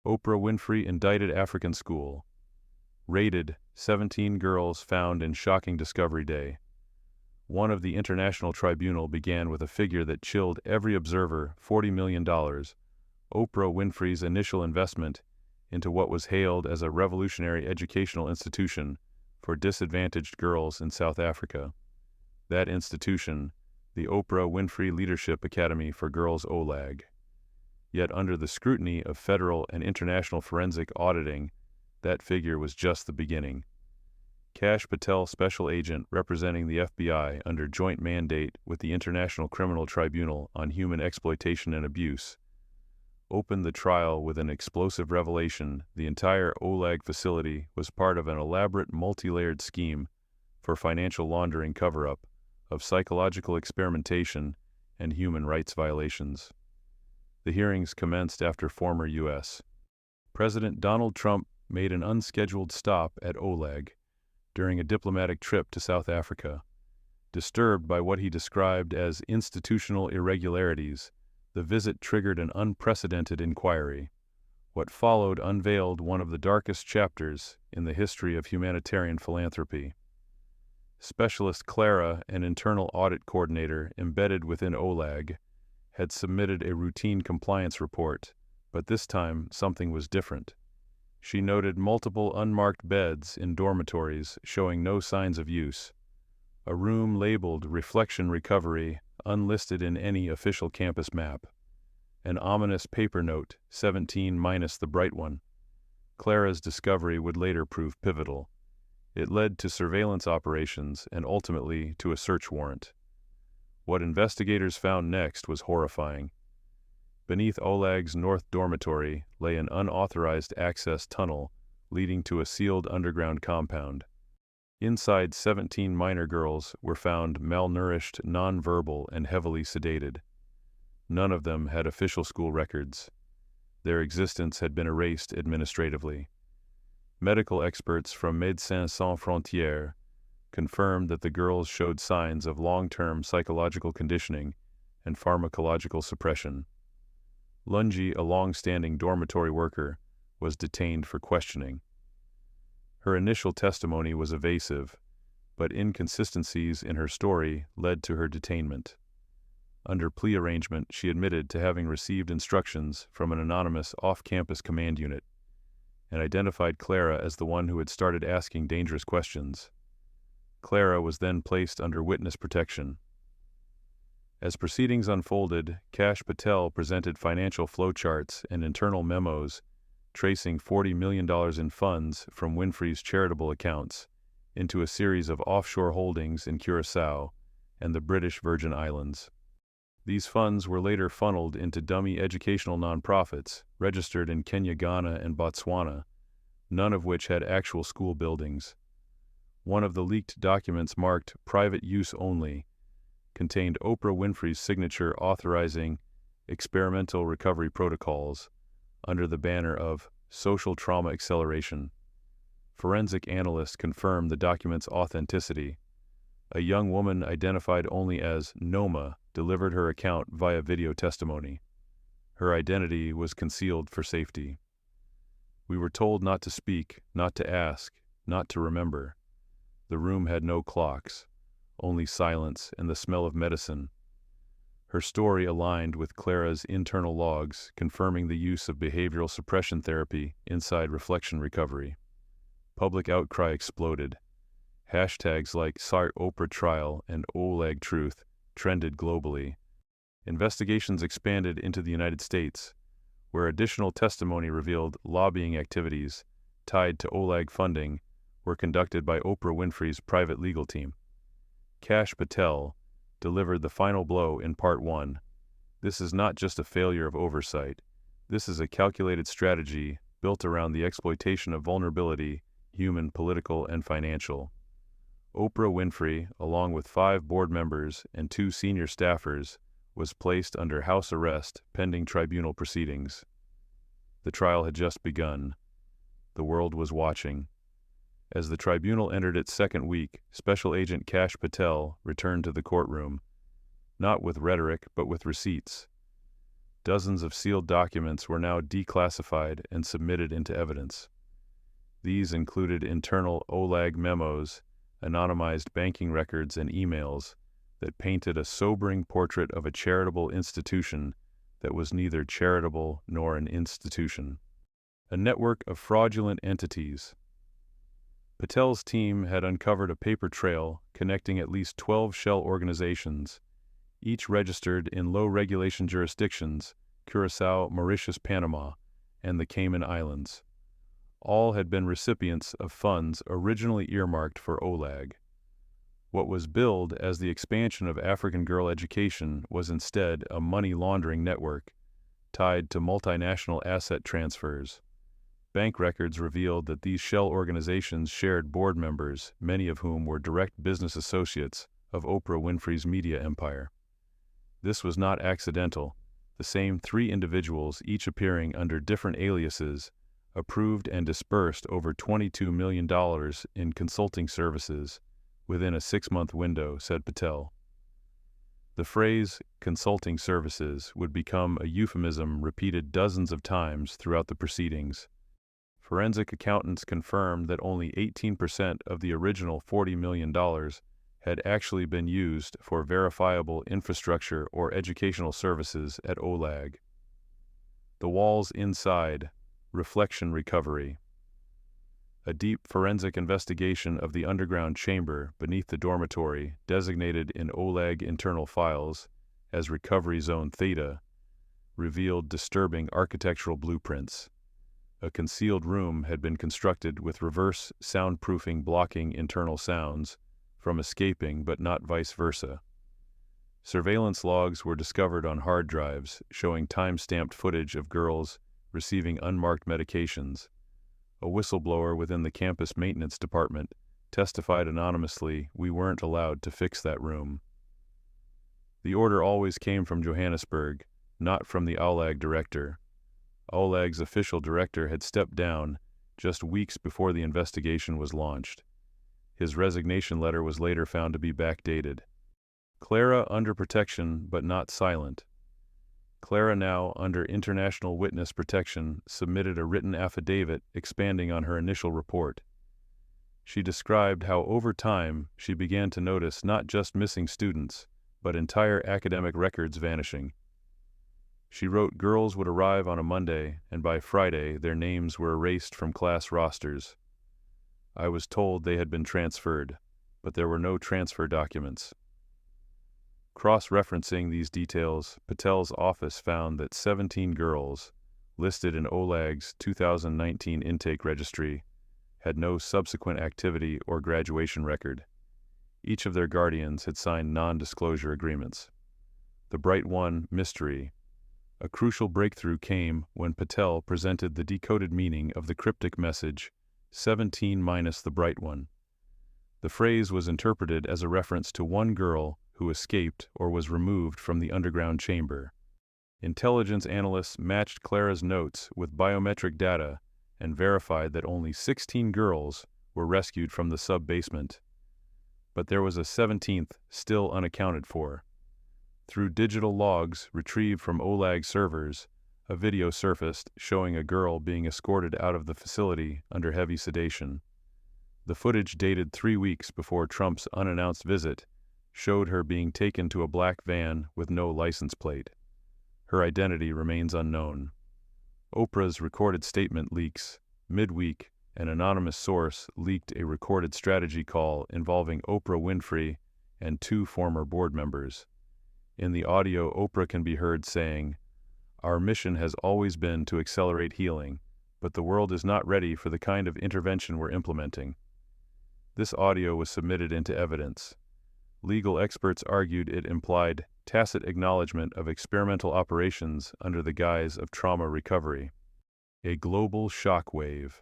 Oprah Winfrey Indicted African School. Raided, 17 girls found in shocking discovery day. One of the international tribunal began with a figure that chilled every observer: $40 million, Oprah Winfrey's initial investment into what was hailed as a revolutionary educational institution for disadvantaged girls in South Africa. That institution, the Oprah Winfrey Leadership Academy for Girls OLAG. Yet under the scrutiny of federal and international forensic auditing, that figure was just the beginning. Kash Patel, special agent representing the FBI under joint mandate with the International Criminal Tribunal on Human Exploitation and Abuse, opened the trial with an explosive revelation: the entire OLAG facility was part of an elaborate multi-layered scheme for financial laundering, cover-up of psychological experimentation and human rights violations. The hearings commenced after former U.S. President Donald Trump made an unscheduled stop at OLAG during a diplomatic trip to South Africa. Disturbed by what he described as institutional irregularities, the visit triggered an unprecedented inquiry. What followed unveiled one of the darkest chapters in the history of humanitarian philanthropy. Specialist Clara, an internal audit coordinator embedded within OLAG, had submitted a routine compliance report, but this time something was different. She noted multiple unmarked beds in dormitories showing no signs of use, a room labeled Reflection Recovery, unlisted in any official campus map, an ominous paper note, 17 minus the bright one. Clara's discovery would later prove pivotal. It led to surveillance operations and ultimately to a search warrant. What investigators found next was horrifying. Beneath OLAG's North Dormitory lay an unauthorized access tunnel leading to a sealed underground compound. Inside, 17 minor girls were found malnourished, nonverbal, and heavily sedated. None of them had official school records. Their existence had been erased administratively. Medical experts from Médecins Sans Frontières confirmed that the girls showed signs of long-term psychological conditioning and pharmacological suppression. Lungi, a long-standing dormitory worker, was detained for questioning. Her initial testimony was evasive, but inconsistencies in her story led to her detainment. Under plea arrangement, she admitted to having received instructions from an anonymous off-campus command unit and identified Clara as the one who had started asking dangerous questions. Clara was then placed under witness protection. As proceedings unfolded, Kash Patel presented financial flowcharts and internal memos tracing $40 million in funds from Winfrey's charitable accounts into a series of offshore holdings in Curaçao and the British Virgin Islands. These funds were later funneled into dummy educational nonprofits registered in Kenya, Ghana, and Botswana, none of which had actual school buildings. One of the leaked documents, marked "Private Use Only," contained Oprah Winfrey's signature authorizing experimental recovery protocols under the banner of social trauma acceleration. Forensic analysts confirmed the document's authenticity. A young woman identified only as Noma delivered her account via video testimony. Her identity was concealed for safety. We were told not to speak, not to ask, not to remember. The room had no clocks, only silence and the smell of medicine. Her story aligned with Clara's internal logs, confirming the use of behavioral suppression therapy inside Reflection Recovery. Public outcry exploded. Hashtags like Start Oprah Trial and OLAG Truth trended globally. Investigations expanded into the United States, where additional testimony revealed lobbying activities tied to OLAG funding were conducted by Oprah Winfrey's private legal team. Kash Patel delivered the final blow in Part 1. This is not just a failure of oversight. This is a calculated strategy built around the exploitation of vulnerability, human, political, and financial. Oprah Winfrey, along with 5 board members and 2 senior staffers, was placed under house arrest pending tribunal proceedings. The trial had just begun. The world was watching. As the tribunal entered its second week, Special Agent Kash Patel returned to the courtroom, not with rhetoric but with receipts. Dozens of sealed documents were now declassified and submitted into evidence. These included internal OLAG memos, anonymized banking records, and emails that painted a sobering portrait of a charitable institution that was neither charitable nor an institution. A network of fraudulent entities. Patel's team had uncovered a paper trail connecting at least 12 shell organizations, each registered in low-regulation jurisdictions, Curaçao, Mauritius, Panama, and the Cayman Islands. All had been recipients of funds originally earmarked for OLAG. What was billed as the expansion of African girl education was instead a money laundering network tied to multinational asset transfers. Bank records revealed that these shell organizations shared board members, many of whom were direct business associates of Oprah Winfrey's media empire. This was not accidental. The same 3 individuals, each appearing under different aliases, approved and disbursed over $22 million in consulting services within a 6-month window, said Patel. The phrase consulting services would become a euphemism repeated dozens of times throughout the proceedings. Forensic accountants confirmed that only 18% of the original $40 million had actually been used for verifiable infrastructure or educational services at OLAG. The walls inside, reflection recovery. A deep forensic investigation of the underground chamber beneath the dormitory, designated in OLAG internal files as Recovery Zone Theta, revealed disturbing architectural blueprints. A concealed room had been constructed with reverse soundproofing blocking internal sounds from escaping, but not vice versa. Surveillance logs were discovered on hard drives showing time-stamped footage of girls receiving unmarked medications. A whistleblower within the campus maintenance department testified anonymously, "We weren't allowed to fix that room." The order always came from Johannesburg, not from the OLAG director. OLAG's official director had stepped down just weeks before the investigation was launched. His resignation letter was later found to be backdated. Clara under protection but not silent. Clara, now under international witness protection, submitted a written affidavit expanding on her initial report. She described how over time she began to notice not just missing students, but entire academic records vanishing. She wrote girls would arrive on a Monday, and by Friday their names were erased from class rosters. I was told they had been transferred, but there were no transfer documents. Cross-referencing these details, Patel's office found that 17 girls, listed in OLAG's 2019 intake registry, had no subsequent activity or graduation record. Each of their guardians had signed non-disclosure agreements. The Bright One mystery. A crucial breakthrough came when Patel presented the decoded meaning of the cryptic message, 17 minus the Bright One. The phrase was interpreted as a reference to one girl who escaped or was removed from the underground chamber. Intelligence analysts matched Clara's notes with biometric data and verified that only 16 girls were rescued from the sub-basement. But there was a 17th still unaccounted for. Through digital logs retrieved from OLAG servers, a video surfaced showing a girl being escorted out of the facility under heavy sedation. The footage, dated 3 weeks before Trump's unannounced visit, showed her being taken to a black van with no license plate. Her identity remains unknown. Oprah's recorded statement leaks. Midweek, an anonymous source leaked a recorded strategy call involving Oprah Winfrey and 2 former board members. In the audio, Oprah can be heard saying, "Our mission has always been to accelerate healing, but the world is not ready for the kind of intervention we're implementing." This audio was submitted into evidence. Legal experts argued it implied tacit acknowledgement of experimental operations under the guise of trauma recovery. A global shockwave.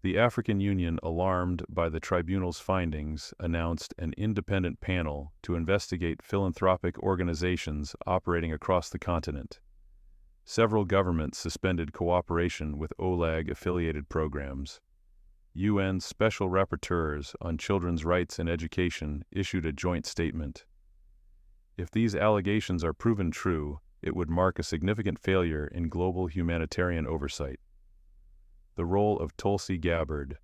The African Union, alarmed by the tribunal's findings, announced an independent panel to investigate philanthropic organizations operating across the continent. Several governments suspended cooperation with OLAG-affiliated programs. UN Special Rapporteurs on Children's Rights and Education issued a joint statement. If these allegations are proven true, it would mark a significant failure in global humanitarian oversight. The role of Tulsi Gabbard.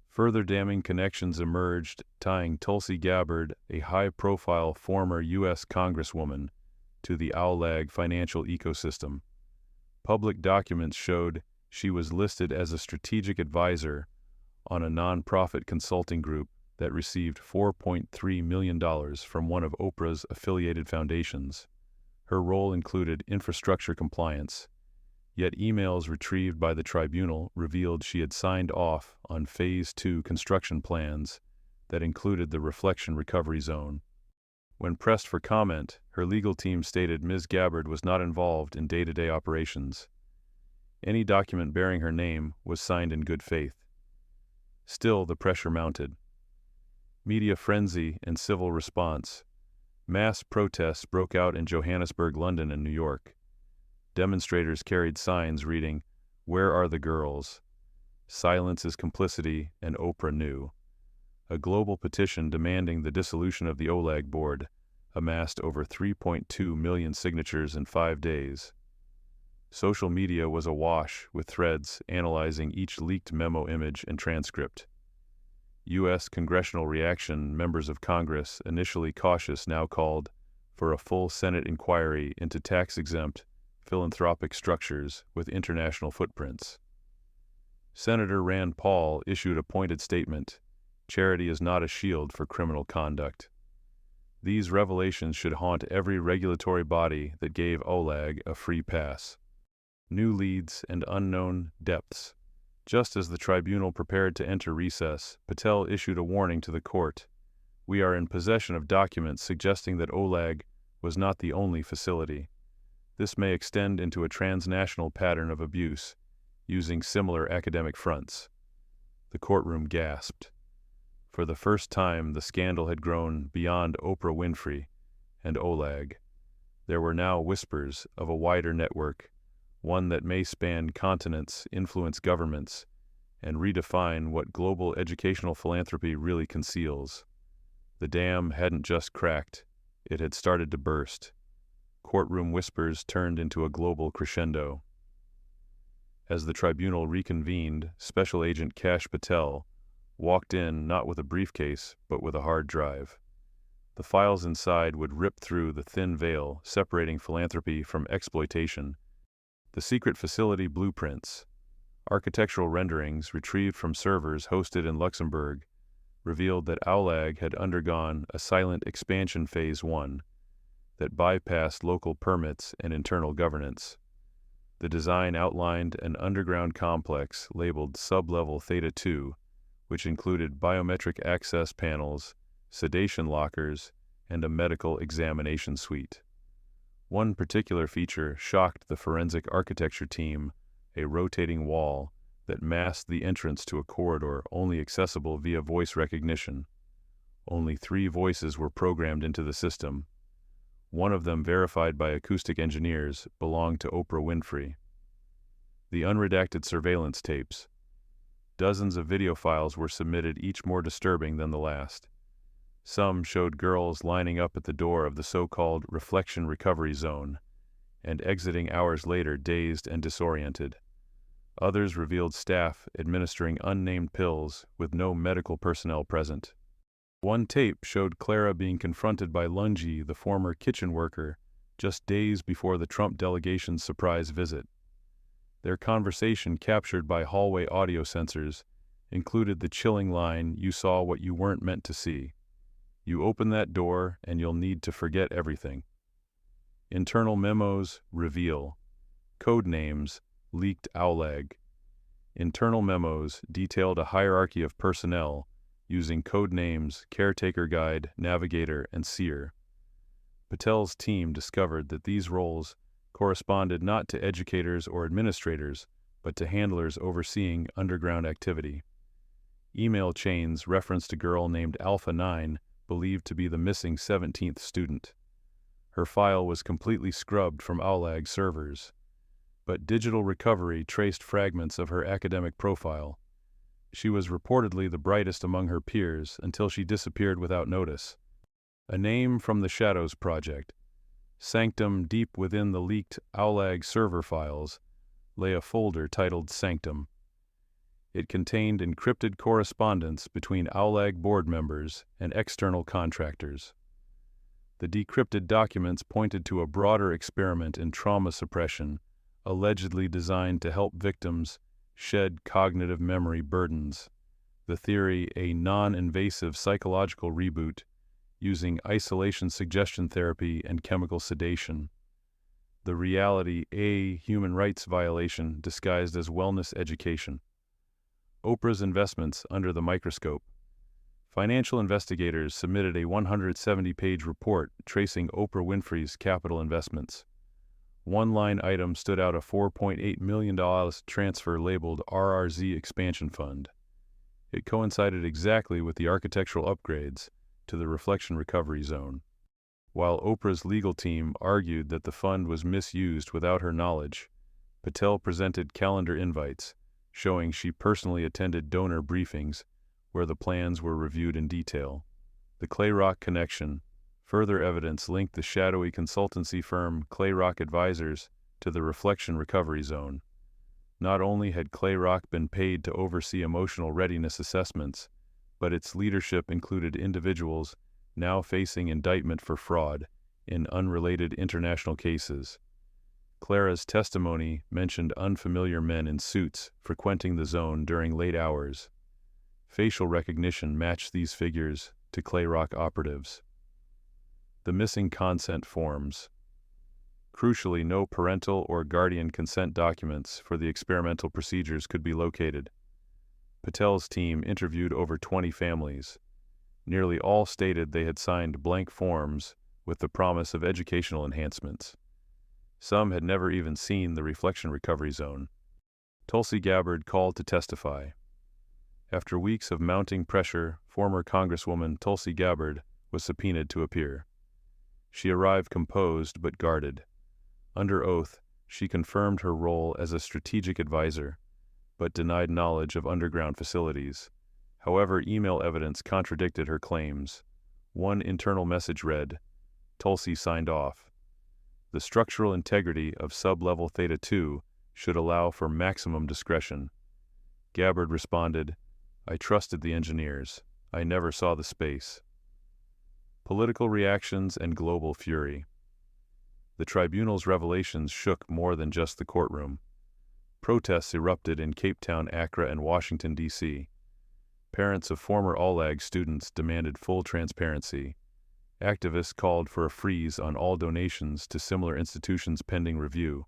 Further damning connections emerged tying Tulsi Gabbard, a high-profile former U.S. Congresswoman, to the OWLAG financial ecosystem. Public documents showed she was listed as a strategic advisor on a nonprofit consulting group that received $4.3 million from one of Oprah's affiliated foundations. Her role included infrastructure compliance, yet emails retrieved by the tribunal revealed she had signed off on Phase 2 construction plans that included the Reflection Recovery Zone. When pressed for comment, her legal team stated Ms. Gabbard was not involved in day-to-day operations. Any document bearing her name was signed in good faith. Still, the pressure mounted. Media frenzy and civil response. Mass protests broke out in Johannesburg, London, and New York. Demonstrators carried signs reading, "Where are the girls? Silence is complicity, and Oprah knew." A global petition demanding the dissolution of the OWLAG board amassed over 3.2 million signatures in 5 days. Social media was awash with threads analyzing each leaked memo image and transcript. U.S. congressional reaction: members of Congress, initially cautious, now called for a full Senate inquiry into tax-exempt, philanthropic structures with international footprints. Senator Rand Paul issued a pointed statement: "Charity is not a shield for criminal conduct." These revelations should haunt every regulatory body that gave OWLAG a free pass. New leads and unknown depths. Just as the tribunal prepared to enter recess, Patel issued a warning to the court: "We are in possession of documents suggesting that OWLAG was not the only facility. This may extend into a transnational pattern of abuse, using similar academic fronts." The courtroom gasped. For the first time, the scandal had grown beyond Oprah Winfrey and OWLAG. There were now whispers of a wider network, one that may span continents, influence governments, and redefine what global educational philanthropy really conceals. The dam hadn't just cracked, it had started to burst. Courtroom whispers turned into a global crescendo. As the tribunal reconvened, Special Agent Kash Patel walked in not with a briefcase, but with a hard drive. The files inside would rip through the thin veil separating philanthropy from exploitation. The secret facility blueprints, architectural renderings retrieved from servers hosted in Luxembourg, revealed that OWLAG had undergone a silent expansion Phase 1 that bypassed local permits and internal governance. The design outlined an underground complex labeled Sublevel Theta 2, which included biometric access panels, sedation lockers, and a medical examination suite. One particular feature shocked the forensic architecture team: a rotating wall that masked the entrance to a corridor only accessible via voice recognition. Only 3 voices were programmed into the system. One of them, verified by acoustic engineers, belonged to Oprah Winfrey. The unredacted surveillance tapes. Dozens of video files were submitted, each more disturbing than the last. Some showed girls lining up at the door of the so-called Reflection Recovery Zone and exiting hours later dazed and disoriented. Others revealed staff administering unnamed pills with no medical personnel present. One tape showed Clara being confronted by Lungi, the former kitchen worker, just days before the Trump delegation's surprise visit. Their conversation, captured by hallway audio sensors, included the chilling line, "You saw what you weren't meant to see. You open that door and you'll need to forget everything." Internal memos reveal. Code names leaked OWLAG. Internal memos detailed a hierarchy of personnel using code names Caretaker Guide, Navigator, and Seer. Patel's team discovered that these roles corresponded not to educators or administrators, but to handlers overseeing underground activity. Email chains referenced a girl named Alpha 9, believed to be the missing 17th student. Her file was completely scrubbed from OWLAG servers, but digital recovery traced fragments of her academic profile. She was reportedly the brightest among her peers until she disappeared without notice. A name from the Shadows Project. Sanctum, deep within the leaked OWLAG server files, lay a folder titled Sanctum. It contained encrypted correspondence between OWLAG board members and external contractors. The decrypted documents pointed to a broader experiment in trauma suppression, allegedly designed to help victims shed cognitive memory burdens. The theory, a non-invasive psychological reboot using isolation suggestion therapy and chemical sedation. The reality, a human rights violation disguised as wellness education. Oprah's investments under the microscope. Financial investigators submitted a 170-page report tracing Oprah Winfrey's capital investments. One line item stood out: a $4.8 million transfer labeled RRZ Expansion Fund. It coincided exactly with the architectural upgrades to the reflection recovery zone. While Oprah's legal team argued that the fund was misused without her knowledge, Patel presented calendar invites showing she personally attended donor briefings where the plans were reviewed in detail. The Clayrock connection. Further evidence linked the shadowy consultancy firm Clayrock Advisors to the reflection recovery zone. Not only had Clayrock been paid to oversee emotional readiness assessments, but its leadership included individuals now facing indictment for fraud in unrelated international cases. Clara's testimony mentioned unfamiliar men in suits frequenting the zone during late hours. Facial recognition matched these figures to Clayrock operatives. The missing consent forms. Crucially, no parental or guardian consent documents for the experimental procedures could be located. Patel's team interviewed over 20 families. Nearly all stated they had signed blank forms with the promise of educational enhancements. Some had never even seen the reflection recovery zone. Tulsi Gabbard called to testify. After weeks of mounting pressure, former Congresswoman Tulsi Gabbard was subpoenaed to appear. She arrived composed but guarded. Under oath, she confirmed her role as a strategic advisor, but denied knowledge of underground facilities. However, email evidence contradicted her claims. One internal message read, "Tulsi signed off. The structural integrity of sublevel Theta 2 should allow for maximum discretion." Gabbard responded, "I trusted the engineers. I never saw the space." Political reactions and global fury. The tribunal's revelations shook more than just the courtroom. Protests erupted in Cape Town, Accra, and Washington, D.C. Parents of former OWLAG students demanded full transparency. Activists called for a freeze on all donations to similar institutions pending review.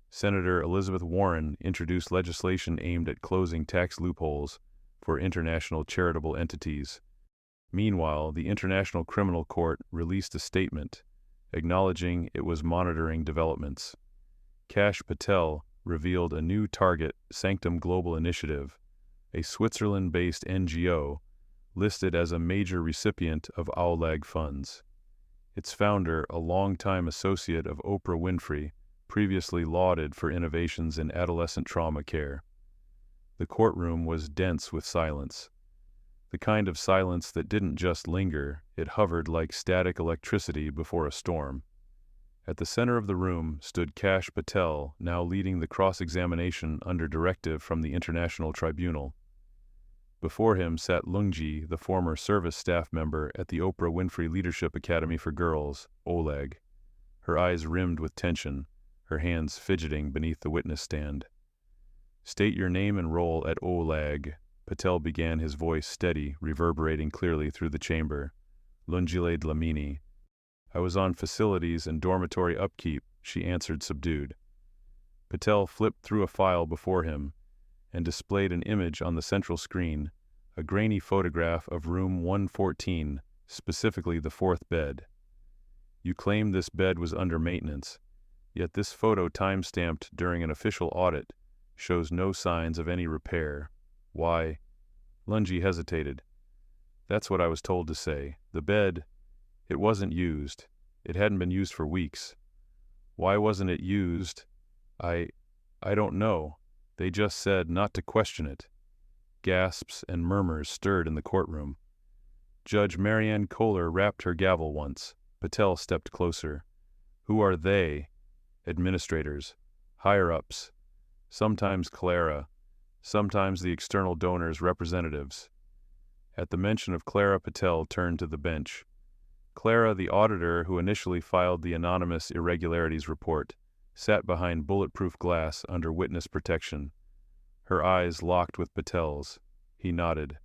Senator Elizabeth Warren introduced legislation aimed at closing tax loopholes for international charitable entities. Meanwhile, the International Criminal Court released a statement acknowledging it was monitoring developments. Kash Patel revealed a new target, Sanctum Global Initiative, a Switzerland-based NGO listed as a major recipient of OWLAG funds. Its founder, a longtime associate of Oprah Winfrey, previously lauded for innovations in adolescent trauma care. The courtroom was dense with silence. The kind of silence that didn't just linger, it hovered like static electricity before a storm. At the center of the room stood Kash Patel, now leading the cross-examination under directive from the International Tribunal. Before him sat Lungji, the former service staff member at the Oprah Winfrey Leadership Academy for Girls, OWLAG. Her eyes rimmed with tension, her hands fidgeting beneath the witness stand. "State your name and role at OWLAG," Patel began, his voice steady, reverberating clearly through the chamber. "Lungile Dlamini." "I was on facilities and dormitory upkeep," she answered, subdued. Patel flipped through a file before him and displayed an image on the central screen, a grainy photograph of room 114, specifically the fourth bed. "You claim this bed was under maintenance, yet this photo, time-stamped during an official audit, shows no signs of any repair. Why?" Lungji hesitated. "That's what I was told to say. The bed, it wasn't used. It hadn't been used for weeks. Why wasn't it used? I don't know. They just said not to question it." Gasps and murmurs stirred in the courtroom. Judge Marianne Kohler rapped her gavel once. Patel stepped closer. Who are they? Administrators, higher-ups, sometimes Clara, sometimes the external donors' representatives. At the mention of Clara, Patel turned to the bench. Clara, the auditor who initially filed the anonymous irregularities report, sat behind bulletproof glass under witness protection. Her eyes locked with Patel's. He nodded.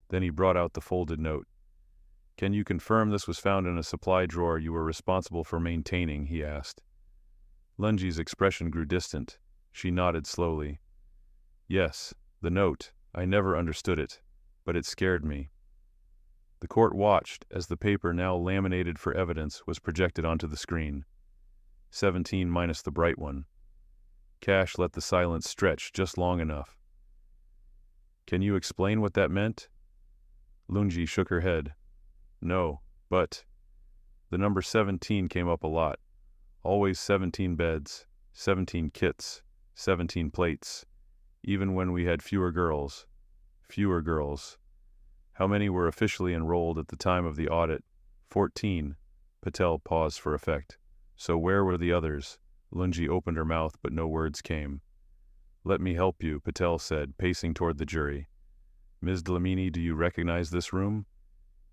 Then he brought out the folded note. "Can you confirm this was found in a supply drawer you were responsible for maintaining?" he asked. Lungi's expression grew distant. She nodded slowly. "Yes, the note. I never understood it, but it scared me." The court watched as the paper, now laminated for evidence, was projected onto the screen. 17 minus the bright one. Cash let the silence stretch just long enough. "Can you explain what that meant?" Lungi shook her head. "No, but..." The number 17 came up a lot. Always 17 beds, 17 kits, 17 plates. Even when we had fewer girls. Fewer girls. How many were officially enrolled at the time of the audit? 14. Patel paused for effect. So where were the others? Lungi opened her mouth, but no words came. "Let me help you," Patel said, pacing toward the jury. "Ms. Dlamini, do you recognize this room?"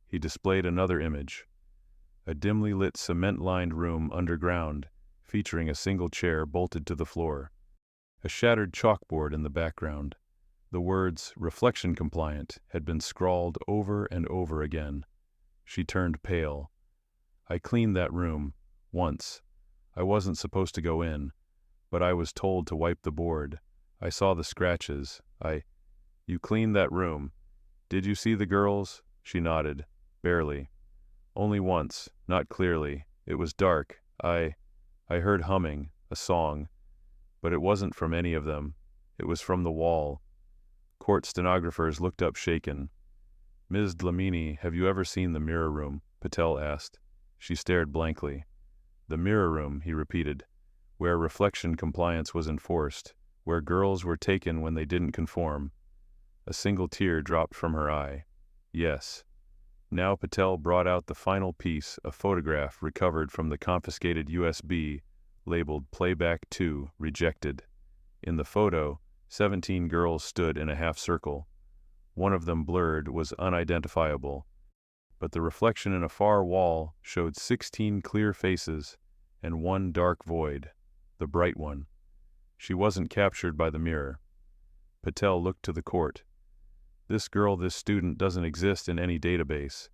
He displayed another image. A dimly lit cement-lined room underground, featuring a single chair bolted to the floor. A shattered chalkboard in the background. The words, "reflection compliant," had been scrawled over and over again. She turned pale. "I cleaned that room, once. I wasn't supposed to go in, but I was told to wipe the board. I saw the scratches. You cleaned that room. Did you see the girls?" She nodded. "Barely. Only once, not clearly. It was dark. I heard humming, a song. But it wasn't from any of them. It was from the wall." Court stenographers looked up shaken. "Ms. Dlamini, have you ever seen the mirror room?" Patel asked. She stared blankly. "The mirror room," he repeated, "where reflection compliance was enforced, where girls were taken when they didn't conform." A single tear dropped from her eye. "Yes." Now Patel brought out the final piece, a photograph recovered from the confiscated USB, labeled Playback 2, Rejected. In the photo, 17 girls stood in a half circle. One of them, blurred, was unidentifiable. But the reflection in a far wall showed 16 clear faces and one dark void, the bright one. She wasn't captured by the mirror. Patel looked to the court. This girl, this student, doesn't exist in any database,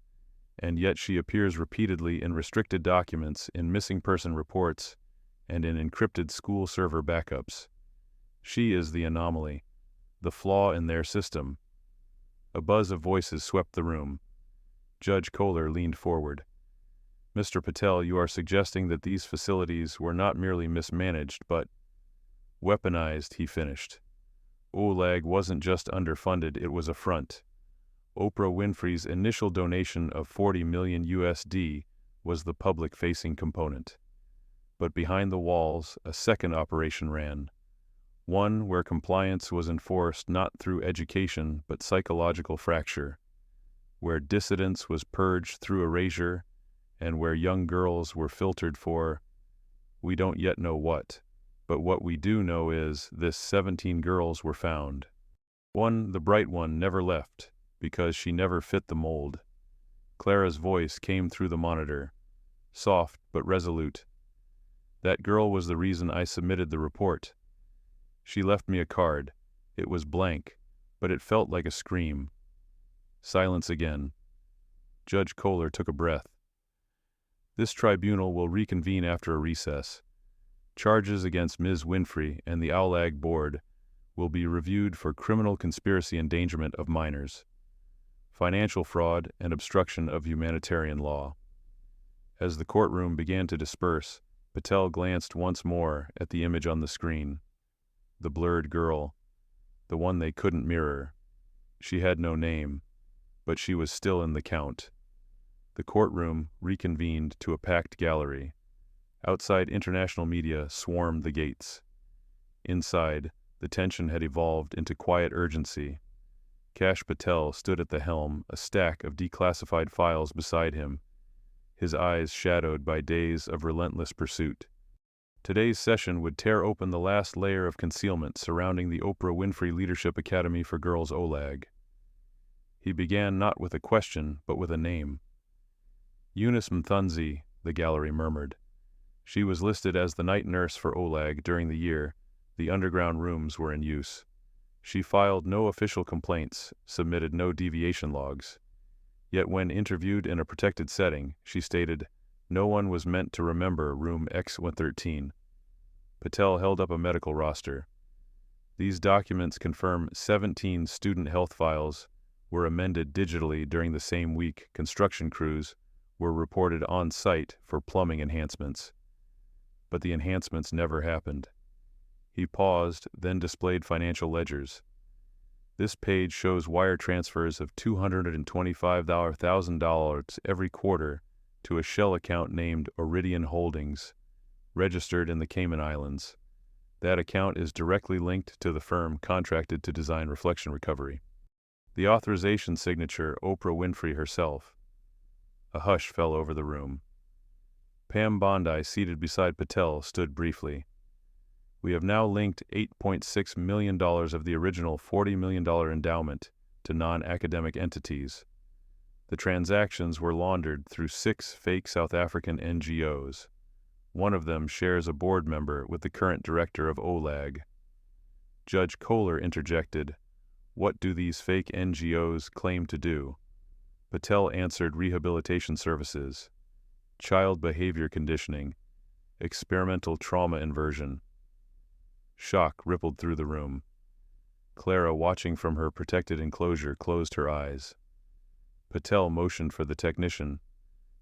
and yet she appears repeatedly in restricted documents, in missing person reports, and in encrypted school server backups. She is the anomaly, the flaw in their system. A buzz of voices swept the room. Judge Kohler leaned forward. "Mr. Patel, you are suggesting that these facilities were not merely mismanaged, but weaponized," he finished. OLAG wasn't just underfunded, it was a front. Oprah Winfrey's initial donation of $40 million USD was the public-facing component. But behind the walls, a second operation ran. One where compliance was enforced not through education but psychological fracture, where dissidence was purged through erasure, and where young girls were filtered for, we don't yet know what. But what we do know is this: 17 girls were found. One, the bright one, never left, because she never fit the mold. Clara's voice came through the monitor, soft but resolute. "That girl was the reason I submitted the report. She left me a card. It was blank, but it felt like a scream." Silence again. Judge Kohler took a breath. "This tribunal will reconvene after a recess. Charges against Ms. Winfrey and the OWLAG board will be reviewed for criminal conspiracy endangerment of minors, financial fraud, and obstruction of humanitarian law." As the courtroom began to disperse, Patel glanced once more at the image on the screen. The blurred girl, the one they couldn't mirror. She had no name, but she was still in the count. The courtroom reconvened to a packed gallery. Outside, international media swarmed the gates. Inside, the tension had evolved into quiet urgency. Cash Patel stood at the helm, a stack of declassified files beside him. his eyes shadowed by days of relentless pursuit. Today's session would tear open the last layer of concealment surrounding the Oprah Winfrey Leadership Academy for Girls OLAG. He began not with a question, but with a name. Eunice Mthunzi, the gallery murmured. She was listed as the night nurse for OLAG during the year the underground rooms were in use. She filed no official complaints, submitted no deviation logs. Yet when interviewed in a protected setting, she stated, "No one was meant to remember room X113. Patel held up a medical roster. These documents confirm 17 student health files were amended digitally during the same week construction crews were reported on site for plumbing enhancements. But the enhancements never happened." He paused, then displayed financial ledgers. This page shows wire transfers of $225,000 every quarter to a shell account named Iridian Holdings, registered in the Cayman Islands. That account is directly linked to the firm contracted to design reflection recovery. The authorization signature, Oprah Winfrey herself. A hush fell over the room. Pam Bondi, seated beside Patel, stood briefly. "We have now linked $8.6 million of the original $40 million endowment to non-academic entities. The transactions were laundered through 6 fake South African NGOs. One of them shares a board member with the current director of OLAG." Judge Kohler interjected, "What do these fake NGOs claim to do?" Patel answered, "Rehabilitation services, child behavior conditioning, experimental trauma inversion." Shock rippled through the room. Clara, watching from her protected enclosure, closed her eyes. Patel motioned for the technician.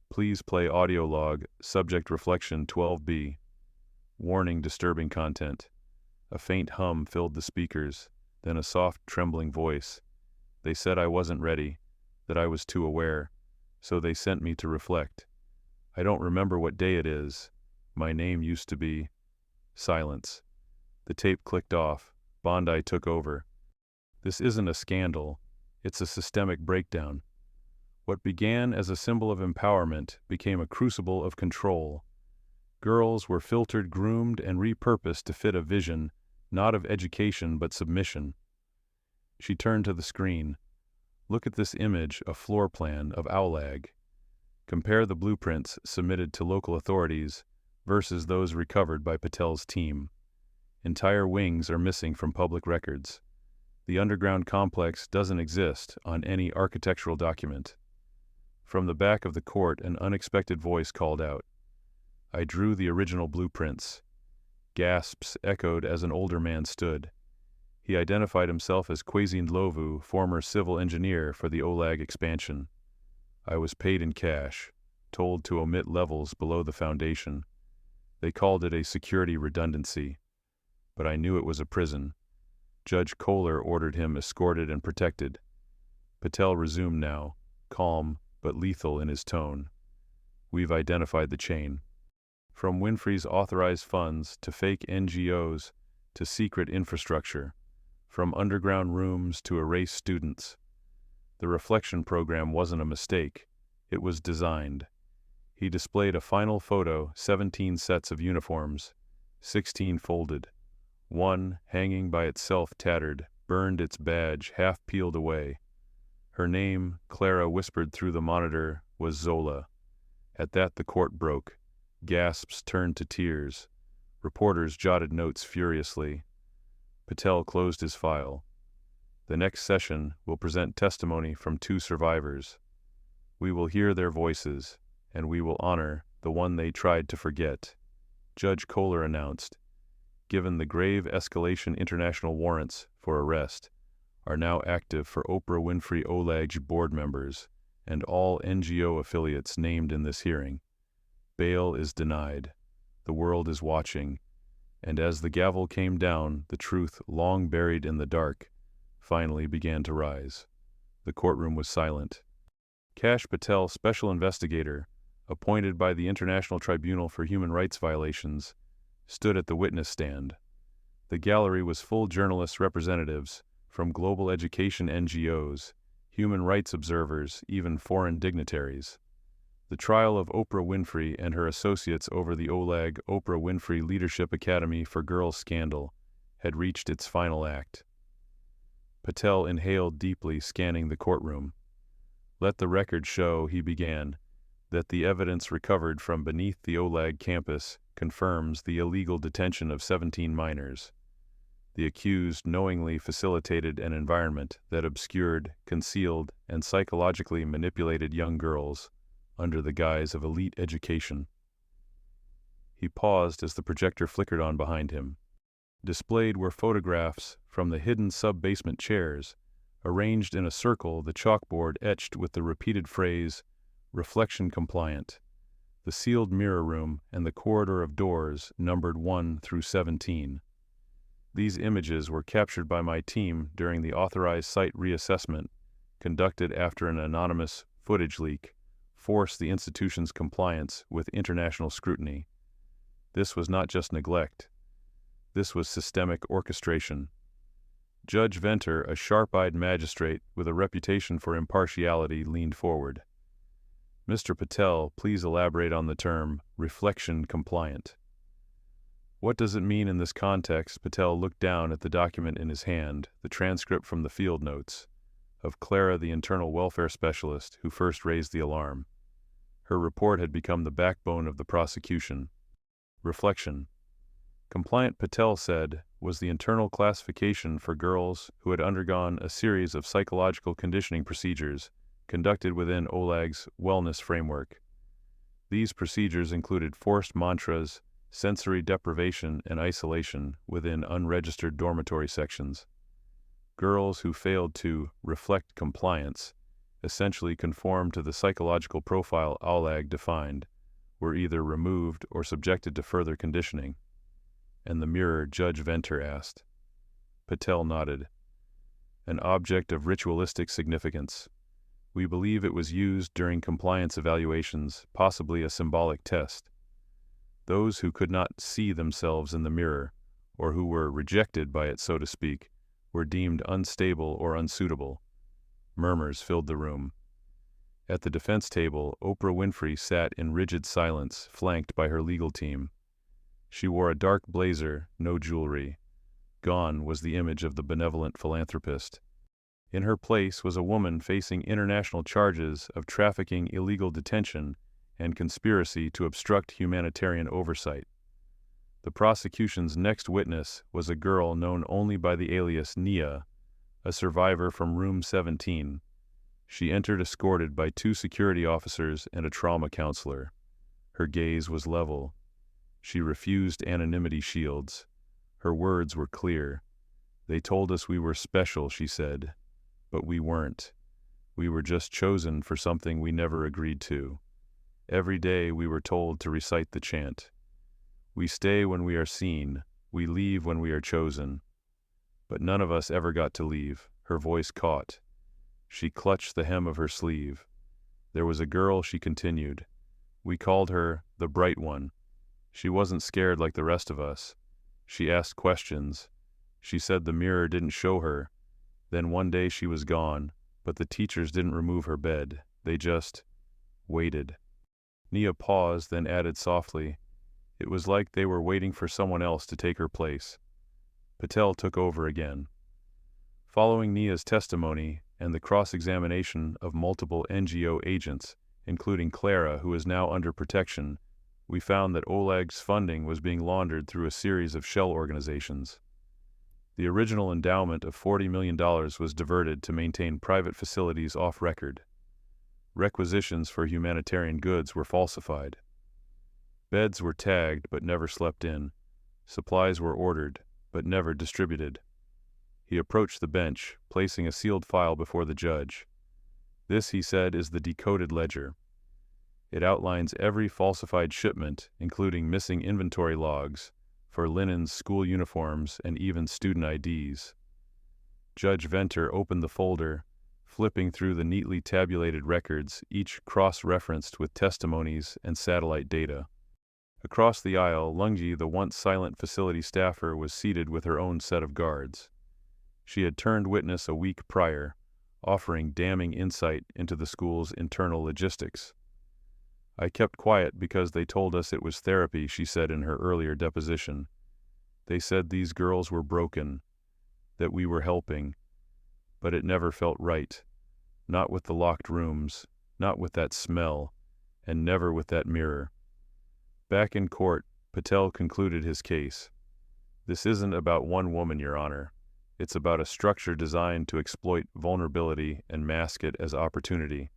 "Please play audio log, subject reflection 12B. Warning, disturbing content." A faint hum filled the speakers, then a soft, trembling voice. "They said I wasn't ready, that I was too aware, so they sent me to reflect. I don't remember what day it is. My name used to be..." Silence. The tape clicked off. Bondi took over. "This isn't a scandal. It's a systemic breakdown. What began as a symbol of empowerment became a crucible of control. Girls were filtered, groomed, and repurposed to fit a vision, not of education but submission." She turned to the screen. "Look at this image, a floor plan of OLAG. Compare the blueprints submitted to local authorities versus those recovered by Patel's team. Entire wings are missing from public records. The underground complex doesn't exist on any architectural document." From the back of the court, an unexpected voice called out, "I drew the original blueprints." Gasps echoed as an older man stood. He identified himself as Kwesi Ndlovu, former civil engineer for the OLAG expansion. "I was paid in cash, told to omit levels below the foundation. They called it a security redundancy. But I knew it was a prison." Judge Kohler ordered him escorted and protected. Patel resumed now, calm but lethal in his tone. "We've identified the chain. From Winfrey's authorized funds to fake NGOs to secret infrastructure, from underground rooms to erase students. The reflection program wasn't a mistake. It was designed." He displayed a final photo, 17 sets of uniforms, 16 folded. One, hanging by itself tattered, burned its badge half peeled away. Her name, Clara whispered through the monitor, was Zola. At that the court broke. Gasps turned to tears. Reporters jotted notes furiously. Patel closed his file. "The next session will present testimony from 2 survivors. We will hear their voices, and we will honor the one they tried to forget," Judge Kohler announced. "Given the grave escalation, international warrants for arrest are now active for Oprah Winfrey OLAG board members and all NGO affiliates named in this hearing. Bail is denied. The world is watching." And as the gavel came down, the truth, long buried in the dark, finally began to rise. The courtroom was silent. Kash Patel, special investigator, appointed by the International Tribunal for Human Rights Violations, stood at the witness stand. The gallery was full journalists, representatives from global education NGOs, human rights observers, even foreign dignitaries. The trial of Oprah Winfrey and her associates over the Oprah Winfrey Leadership Academy for Girls scandal had reached its final act. Patel inhaled deeply, scanning the courtroom. "Let the record show," he began, "that the evidence recovered from beneath the OLAG campus confirms the illegal detention of 17 minors. The accused knowingly facilitated an environment that obscured, concealed, and psychologically manipulated young girls under the guise of elite education." He paused as the projector flickered on behind him. Displayed were photographs from the hidden sub-basement chairs, arranged in a circle, the chalkboard etched with the repeated phrase, "reflection compliant," the sealed mirror room, and the corridor of doors numbered 1 through 17. These images were captured by my team during the authorized site reassessment conducted after an anonymous footage leak forced the institution's compliance with international scrutiny. This was not just neglect. This was systemic orchestration. Judge Venter, a sharp-eyed magistrate with a reputation for impartiality, leaned forward. "Mr. Patel, please elaborate on the term reflection compliant. What does it mean in this context?" Patel looked down at the document in his hand, the transcript from the field notes, of Clara, the internal welfare specialist who first raised the alarm. Her report had become the backbone of the prosecution. Reflection compliant, Patel said, was the internal classification for girls who had undergone a series of psychological conditioning procedures conducted within OLAG's wellness framework. These procedures included forced mantras, sensory deprivation, and isolation within unregistered dormitory sections. Girls who failed to reflect compliance, essentially conform to the psychological profile OLAG defined, were either removed or subjected to further conditioning. "And the mirror?" Judge Venter asked. Patel nodded. "An object of ritualistic significance. We believe it was used during compliance evaluations, possibly a symbolic test. Those who could not see themselves in the mirror, or who were rejected by it, so to speak, were deemed unstable or unsuitable." Murmurs filled the room. At the defense table, Oprah Winfrey sat in rigid silence, flanked by her legal team. She wore a dark blazer, no jewelry. Gone was the image of the benevolent philanthropist. In her place was a woman facing international charges of trafficking, illegal detention, and conspiracy to obstruct humanitarian oversight. The prosecution's next witness was a girl known only by the alias Nia, a survivor from room 17. She entered escorted by 2 security officers and a trauma counselor. Her gaze was level. She refused anonymity shields. Her words were clear. "They told us we were special," she said. "But we weren't. We were just chosen for something we never agreed to. Every day we were told to recite the chant. We stay when we are seen, we leave when we are chosen. But none of us ever got to leave." Her voice caught. She clutched the hem of her sleeve. "There was a girl," she continued. "We called her the Bright One. She wasn't scared like the rest of us. She asked questions. She said the mirror didn't show her. Then one day she was gone, but the teachers didn't remove her bed. They just waited." Nia paused, then added softly, "It was like they were waiting for someone else to take her place." Patel took over again. Following Nia's testimony and the cross-examination of multiple NGO agents, including Clara, who is now under protection, we found that OLAG's funding was being laundered through a series of shell organizations. The original endowment of $40 million was diverted to maintain private facilities off-record. Requisitions for humanitarian goods were falsified. Beds were tagged but never slept in. Supplies were ordered but never distributed. He approached the bench, placing a sealed file before the judge. "This," he said, "is the decoded ledger. It outlines every falsified shipment, including missing inventory logs for linens, school uniforms, and even student IDs." Judge Venter opened the folder, flipping through the neatly tabulated records, each cross-referenced with testimonies and satellite data. Across the aisle, Lungi, the once silent facility staffer, was seated with her own set of guards. She had turned witness a week prior, offering damning insight into the school's internal logistics. "I kept quiet because they told us it was therapy," she said in her earlier deposition. "They said these girls were broken, that we were helping, but it never felt right. Not with the locked rooms, not with that smell, and never with that mirror." Back in court, Patel concluded his case. "This isn't about one woman, Your Honor. It's about a structure designed to exploit vulnerability and mask it as opportunity.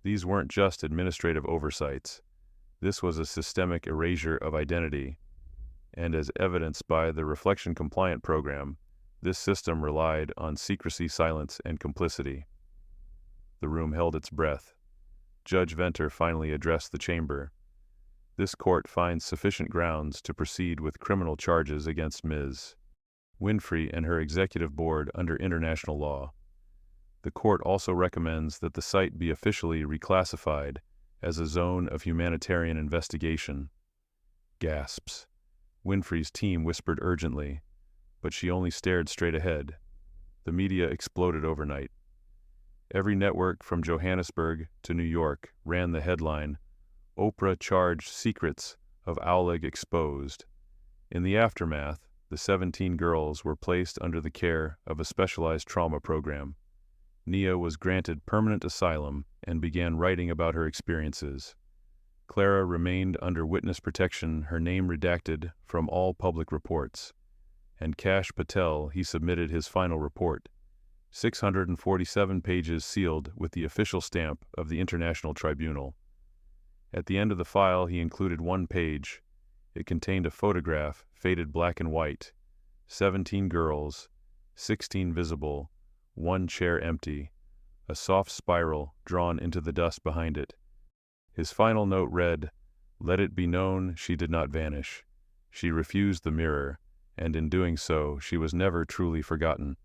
These weren't just administrative oversights. This was a systemic erasure of identity, and as evidenced by the reflection-compliant program, this system relied on secrecy, silence, and complicity." The room held its breath. Judge Venter finally addressed the chamber. "This court finds sufficient grounds to proceed with criminal charges against Ms. Winfrey and her executive board under international law. The court also recommends that the site be officially reclassified as a zone of humanitarian investigation." Gasps. Winfrey's team whispered urgently, but she only stared straight ahead. The media exploded overnight. Every network from Johannesburg to New York ran the headline, "Oprah Charged Secrets of Aulig Exposed." In the aftermath, the 17 girls were placed under the care of a specialized trauma program. Nia was granted permanent asylum and began writing about her experiences. Clara remained under witness protection, her name redacted from all public reports. And Kash Patel, he submitted his final report, 647 pages sealed with the official stamp of the International Tribunal. At the end of the file, he included one page. It contained a photograph, faded black and white, 17 girls, 16 visible, one chair empty, a soft spiral drawn into the dust behind it. His final note read, "Let it be known she did not vanish. She refused the mirror, and in doing so, she was never truly forgotten."